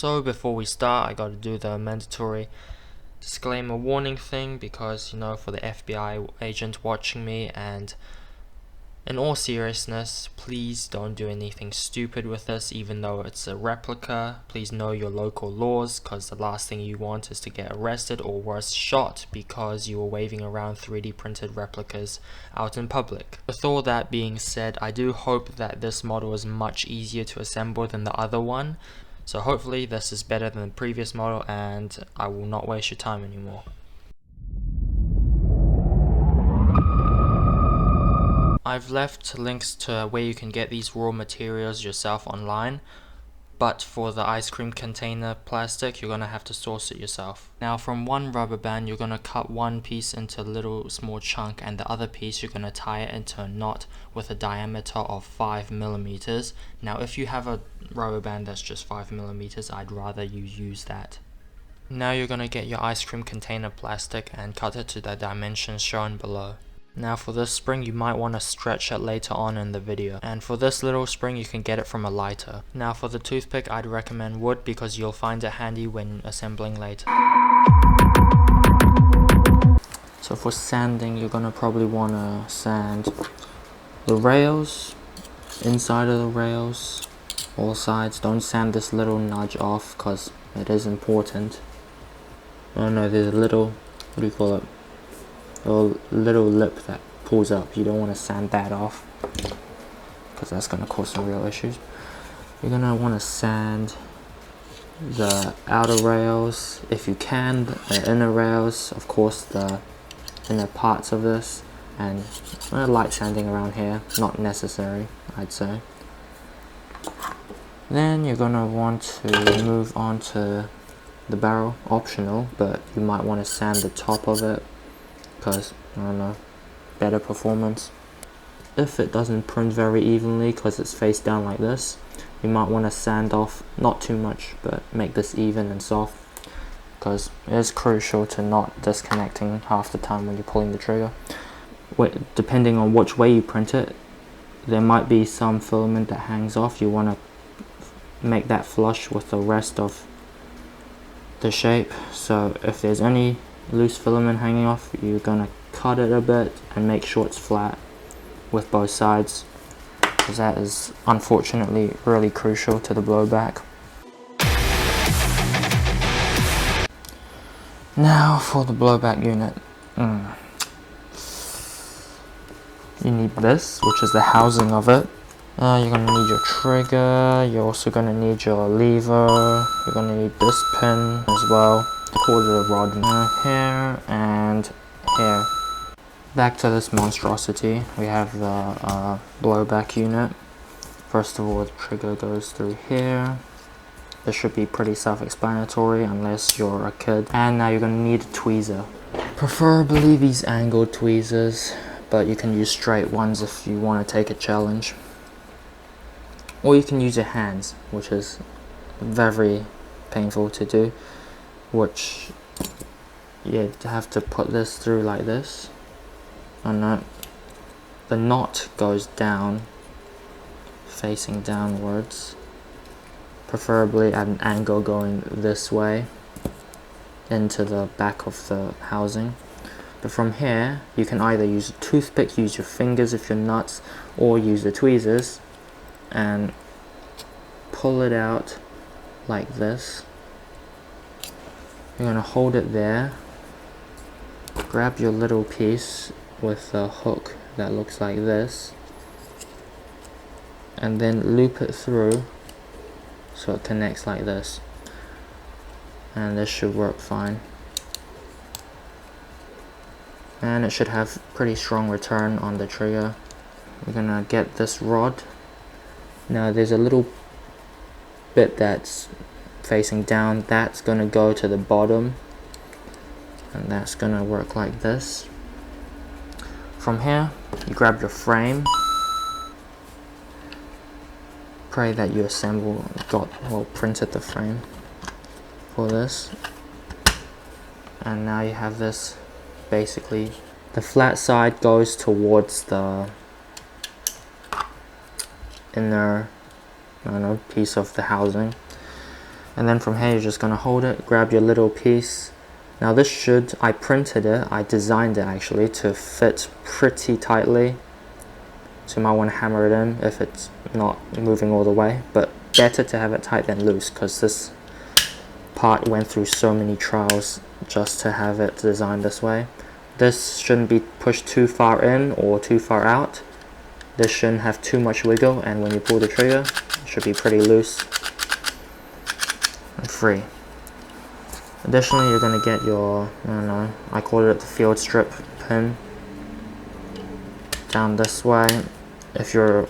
So before we start, I gotta do the mandatory disclaimer warning thing because, you know, for the FBI agent watching me, and in all seriousness, please don't do anything stupid with this. Even though it's a replica, please know your local laws, because the last thing you want is to get arrested or worse, shot because you were waving around 3D printed replicas out in public. With all that being said, I do hope that this model is much easier to assemble than the other one. So hopefully this is better than the previous model and I will not waste your time anymore. I've left links to where you can get these raw materials yourself online, but for the ice cream container plastic, you're going to have to source it yourself. Now from one rubber band, you're going to cut one piece into a little small chunk, and the other piece you're going to tie it into a knot with a diameter of 5mm. Now if you have a rubber band that's just 5mm, I'd rather you use that. Now you're going to get your ice cream container plastic and cut it to the dimensions shown below. Now for this spring, you might want to stretch it later on in the video, and for this little spring you can get it from a lighter. Now for the toothpick, I'd recommend wood because you'll find it handy when assembling later. So for sanding, you're gonna probably want to sand the rails, inside of the rails, all sides. Don't sand this little nudge off because it is important. Oh no, there's a little, what do you call it? A little lip that pulls up. You don't want to sand that off because that's going to cause some real issues. You're going to want to sand the outer rails if you can, the inner rails, of course the inner parts of this, and light sanding around here, not necessary, I'd say. Then you're going to want to move on to the barrel, optional, but you might want to sand the top of it because, I don't know, better performance. If it doesn't print very evenly because it's face down like this, you might want to sand off, not too much, but make this even and soft, because it is crucial to not disconnecting half the time when you're pulling the trigger. Depending on which way you print it, there might be some filament that hangs off. You want to make that flush with the rest of the shape, so if there's any loose filament hanging off, you're gonna cut it a bit and make sure it's flat with both sides, because that is unfortunately really crucial to the blowback. Now for the blowback unit, you need this, which is the housing of it. You're gonna need your trigger, you're also gonna need your lever, you're gonna need this pin as well. Call it a rod here and here. Back to this monstrosity, we have the blowback unit. First of all, the trigger goes through here. This should be pretty self-explanatory unless you're a kid. And now you're going to need a tweezer. Preferably these angled tweezers, but you can use straight ones if you want to take a challenge. Or you can use your hands, which is very painful to do. Which you have to put this through like this, and the knot goes down, facing downwards, preferably at an angle going this way into the back of the housing. But from here you can either use a toothpick, use your fingers if you're nuts, or use the tweezers and pull it out like this. You're going to hold it there, grab your little piece with a hook that looks like this, and then loop it through so it connects like this, and this should work fine. And it should have pretty strong return on the trigger. We're going to get this rod. Now there's a little bit that's facing down, that's going to go to the bottom, and that's going to work like this. From here you grab your frame, pray that you printed the frame for this, and now you have this. Basically the flat side goes towards the inner piece of the housing, And then from here you're just going to hold it, grab your little piece. Now this should, I printed it, I designed it actually to fit pretty tightly. So you might want to hammer it in if it's not moving all the way, but better to have it tight than loose, because this part went through so many trials just to have it designed this way. This shouldn't be pushed too far in or too far out. This shouldn't have too much wiggle, and when you pull the trigger, it should be pretty loose and free. Additionally, you're going to get your, I don't know, I call it the field strip pin down this way. If you're,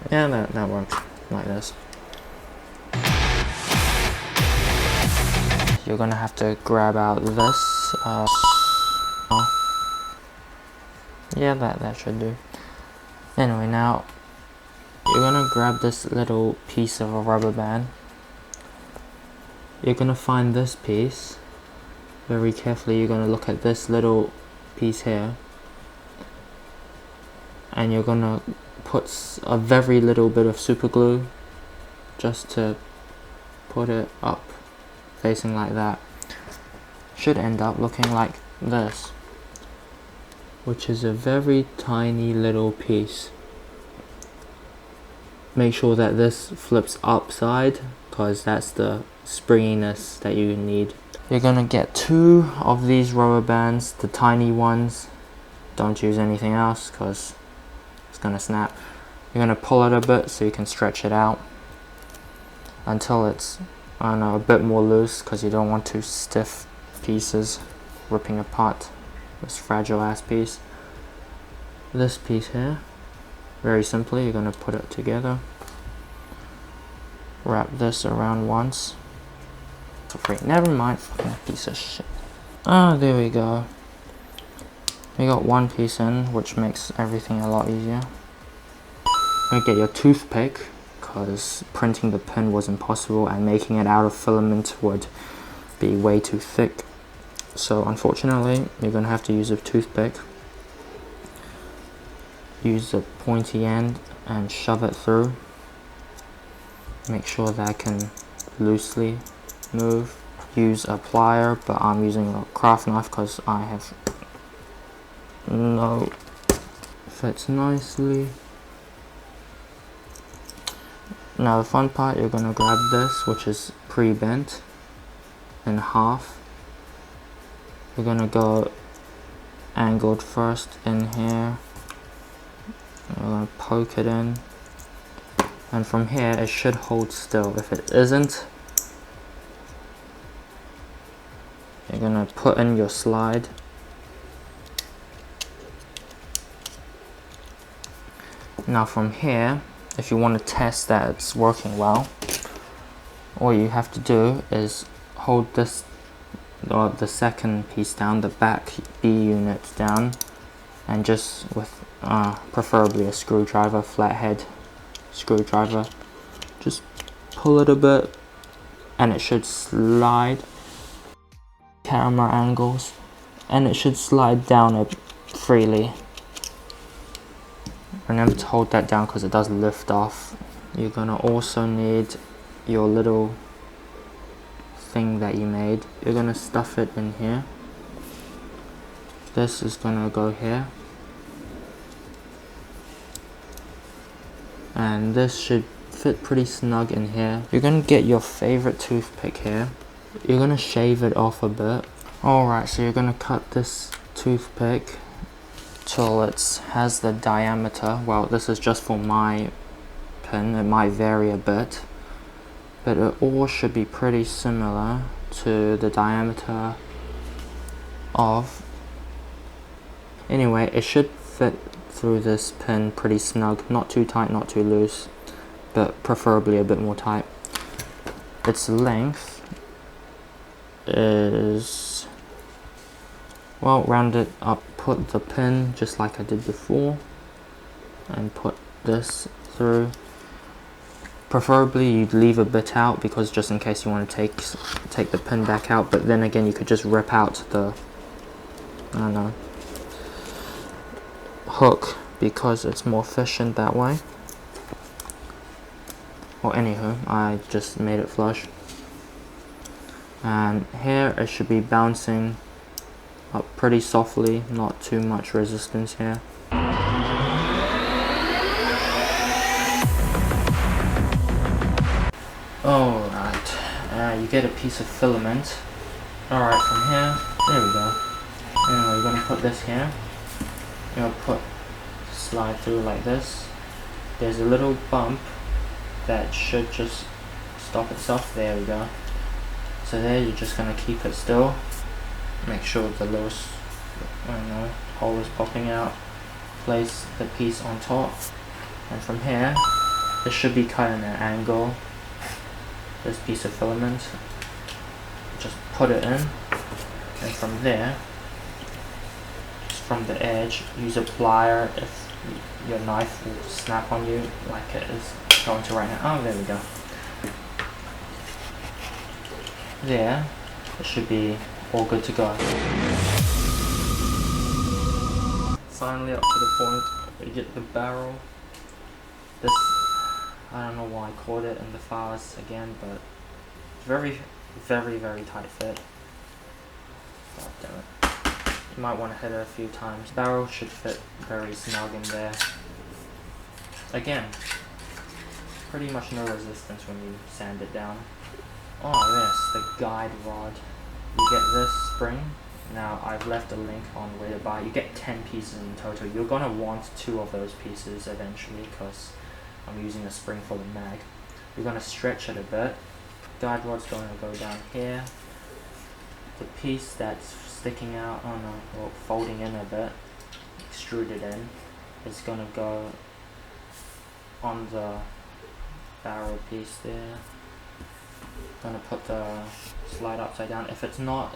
yeah, that works like this. You're going to have to grab out this, yeah, that should do. Anyway, now you're going to grab this little piece of a rubber band. You're going to find this piece very carefully. You're going to look at this little piece here, and you're going to put a very little bit of super glue just to put it up facing like that. Should end up looking like this, which is a very tiny little piece. Make sure that this flips upside, because that's the springiness that you need. You're gonna get 2 of these rubber bands, the tiny ones. Don't use anything else because it's gonna snap. You're gonna pull it a bit so you can stretch it out until it's, I don't know, a bit more loose, because you don't want too stiff pieces ripping apart this fragile ass piece. This piece here, very simply, you're gonna put it together. Wrap this around once. Never mind, fucking piece of shit. Ah, there we go. We got one piece in, which makes everything a lot easier. You're gonna get your toothpick, because printing the pin was impossible and making it out of filament would be way too thick. So unfortunately, you're gonna have to use a toothpick. Use the pointy end and shove it through. Make sure that I can loosely move. Use a plier, but I'm using a craft knife because I have no, fits nicely. Now the fun part, you're gonna grab this, which is pre-bent in half. You're gonna go angled first in here. You're gonna poke it in, and from here it should hold still. If it isn't, you're gonna put in your slide. Now from here, if you want to test that it's working well, all you have to do is hold this, or the second piece down, the back B unit down, and just with preferably a screwdriver, flathead screwdriver, just pull it a bit and it should slide. Camera angles, and it should slide down it freely. Remember to hold that down because it does lift off. You're gonna also need your little thing that you made. You're gonna stuff it in here. This is gonna go here, and this should fit pretty snug in here. You're gonna get your favorite toothpick here. You're gonna shave it off a bit. Alright, so you're gonna cut this toothpick till it has the diameter. Well, this is just for my pin, it might vary a bit, but it all should be pretty similar to the diameter of, anyway, it should fit through this pin pretty snug, not too tight, not too loose, but preferably a bit more tight. Its length is, well, round it up, put the pin just like I did before, and put this through. Preferably you'd leave a bit out, because just in case you want to take the pin back out, but then again you could just rip out the, I don't know, hook, because it's more efficient that way. Well, anywho, I just made it flush. and here it should be bouncing up pretty softly, not too much resistance here. Alright, you get a piece of filament. Alright, from here, there we go. Anyway, you're going to put this here. You're going to slide through like this. There's a little bump that should just stop itself. There we go. So there, you're just going to keep it still. Make sure the little hole is popping out. Place the piece on top. And from here, it should be cut in an angle. This piece of filament. Just put it in. And from there, from the edge, use a plier if your knife will snap on you like it is going to right now. Oh, there we go. There, it should be all good to go. Finally up to the point, you get the barrel. This, I don't know why I caught it in the files again, but very, very, very tight fit. God damn it. You might want to hit it a few times. Barrel should fit very snug in there. Again, pretty much no resistance when you sand it down. Oh yes, the guide rod. You get this spring. Now I've left a link on where to buy. You get 10 pieces in total. You're gonna want 2 of those pieces eventually because I'm using a spring for the mag. You're gonna stretch it a bit. Guide rod's gonna go down here. The piece that's sticking out, or folding in a bit, extruded in, is gonna go on the barrel piece there. Gonna put the slide upside down. If it's not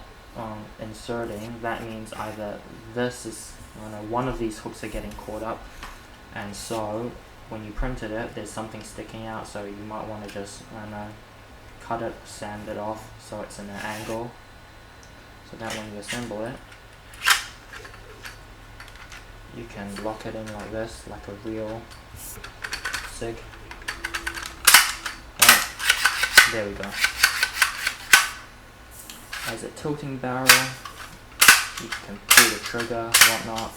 inserting, that means either this is, one of these hooks are getting caught up, and so when you printed it, there's something sticking out, so you might want to just cut it, sand it off so it's in an angle, so that when you assemble it, you can lock it in like this, like a real Sig. Right, there we go. As a tilting barrel, you can pull the trigger, whatnot.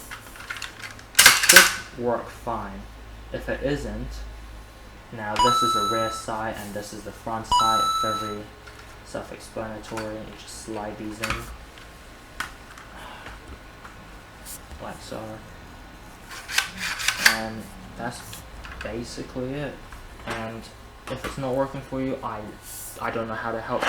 It should work fine. If it isn't, now this is a rear side and this is the front side, very self-explanatory. You just slide these in, like so. And that's basically it. And if it's not working for you, I don't know how to help you.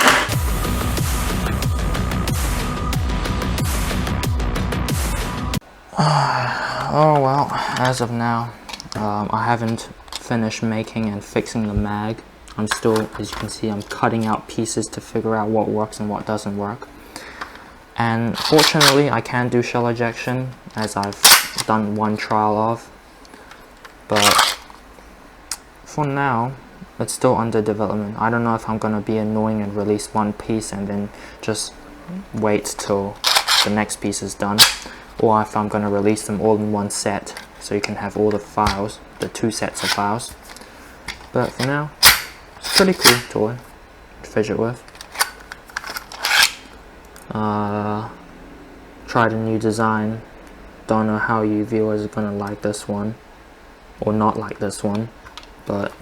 Oh well, as of now, I haven't finished making and fixing the mag. I'm still, as you can see, I'm cutting out pieces to figure out what works and what doesn't work. And fortunately, I can do shell ejection, as I've done one trial of. But for now, it's still under development. I don't know if I'm going to be annoying and release one piece and then just wait till the next piece is done, or if I'm going to release them all in one set so you can have all the files, the 2 sets of files. But for now, it's a pretty cool toy to fidget with. Tried a new design. Don't know how you viewers are going to like this one or not like this one, but